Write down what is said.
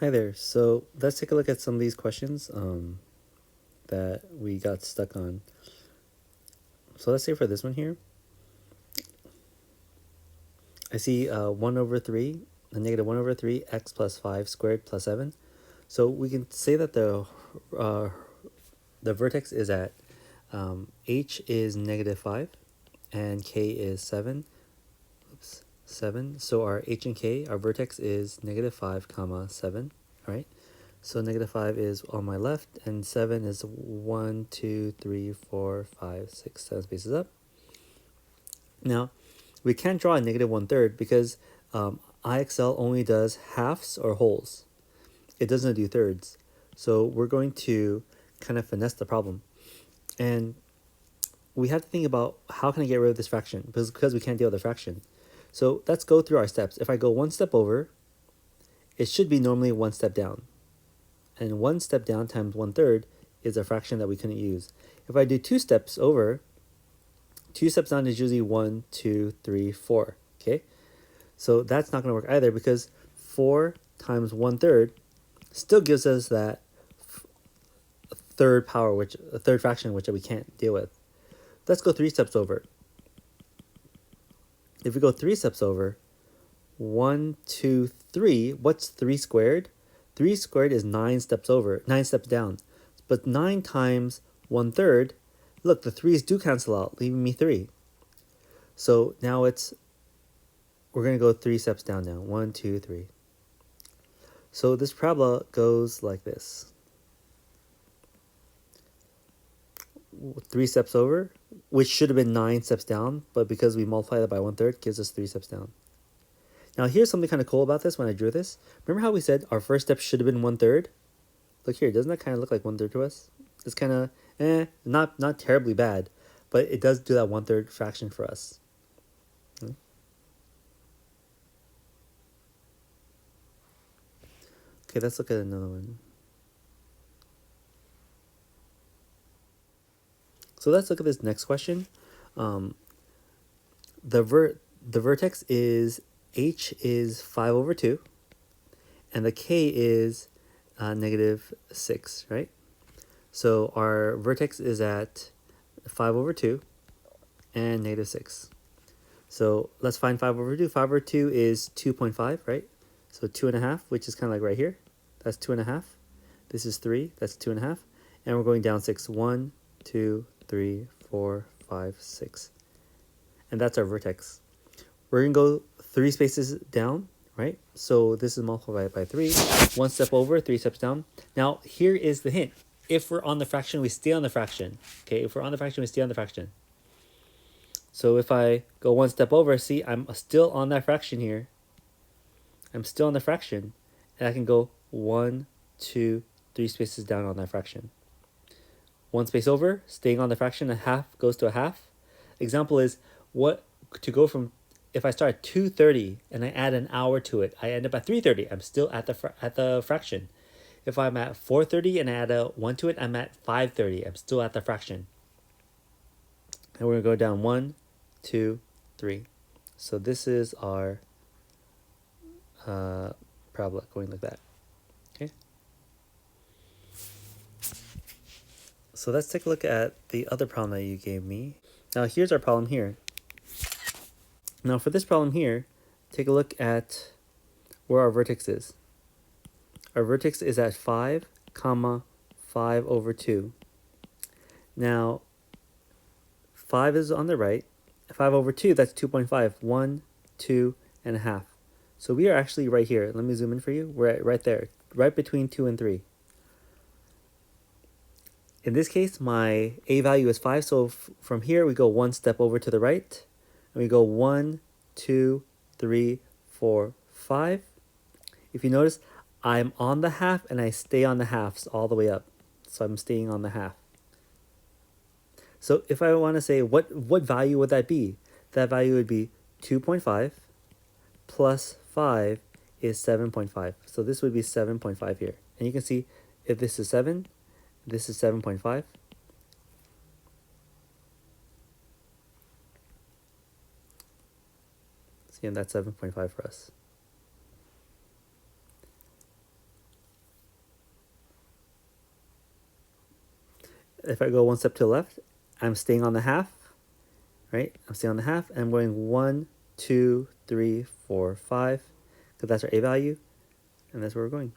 Hi there. So let's take a look at some of these questions that we got stuck on. So let's say for this one here, I see 1 over 3, a negative 1 over 3, x plus 5 squared plus 7. So we can say that the vertex is at h is negative 5 and k is 7. Oops, 7. So our h and k, our vertex is negative 5 comma 7. All right. So negative 5 is on my left, and 7 is 1, 2, 3, 4, 5, 6, 7 spaces up. Now, we can't draw a negative 1/3 because IXL only does halves or wholes. It doesn't do thirds. So we're going to kind of finesse the problem. And we have to think about how can I get rid of this fraction because we can't deal with the fraction. So let's go through our steps. If I go one step over, it should be normally one step down. And one step down times 1/3 is a fraction that we couldn't use. If I do two steps over, two steps down is usually 1, 2, 3, 4. Okay, so that's not going to work either because 4 times 1/3 still gives us that third power, which a third fraction, which we can't deal with. Let's go three steps over. If we go three steps over, 1, 2, 3. What's 3 squared? 3 squared is 9 steps over, 9 steps down. But 9 times 1/3, look, the 3's do cancel out, leaving me 3. So now we're going to go 3 steps down now. 1, 2, 3. So this parabola goes like this. 3 steps over, which should have been 9 steps down, but because we multiply that by 1/3, gives us 3 steps down. Now here's something kind of cool about this when I drew this. Remember how we said our first step should have been 1/3? Look here, doesn't that kind of look like 1/3 to us? It's kind of, not terribly bad, but it does do that 1/3 fraction for us. Okay, let's look at another one. So let's look at this next question. The vertex is h is 5 over 2, and the k is negative 6, right? So our vertex is at 5 over 2 and negative 6. So let's find 5 over 2. 5 over 2 is 2.5, right? So 2.5, which is kind of like right here. That's 2.5. This is 3. That's 2.5. And we're going down 6. 1, 2, 3, 4, 5, 6. And that's our vertex. We're going to go 3 spaces down, right? So this is multiplied by 3. 1 step over, 3 steps down. Now, here is the hint. If we're on the fraction, we stay on the fraction. Okay, if we're on the fraction, we stay on the fraction. So if I go 1 step over, see, I'm still on that fraction here. I'm still on the fraction. And I can go 1, 2, 3 spaces down on that fraction. 1 space over, staying on the fraction, a half goes to a half. Example is, what to go from, if I start at 2:30 and I add an hour to it, I end up at 3:30. I'm still at the fraction. If I'm at 4:30 and I add a 1 to it, I'm at 5:30. I'm still at the fraction. And we're going to go down 1, 2, 3. So this is our parabola going like that. Okay. So let's take a look at the other problem that you gave me. Now here's our problem here. Now for this problem here, take a look at where our vertex is. Our vertex is at 5, comma 5 over 2. Now 5 is on the right. 5 over 2, that's 2.5. 1, 2, and a half. So we are actually right here. Let me zoom in for you. We're right there, right between 2 and 3. In this case, my a value is 5, so from here we go 1 step over to the right, and we go 1, 2, 3, 4, 5. If you notice, I'm on the half and I stay on the halves all the way up. So I'm staying on the half. So if I want to say what value would that be? That value would be 2.5 plus 5 is 7.5. So this would be 7.5 here. And you can see if this is 7, this is 7.5. See, and that's 7.5 for us. if I go one step to the left, I'm staying on the half, right? I'm staying on the half, and I'm going 1, 2, 3, 4, 5, because that's our a value, and that's where we're going.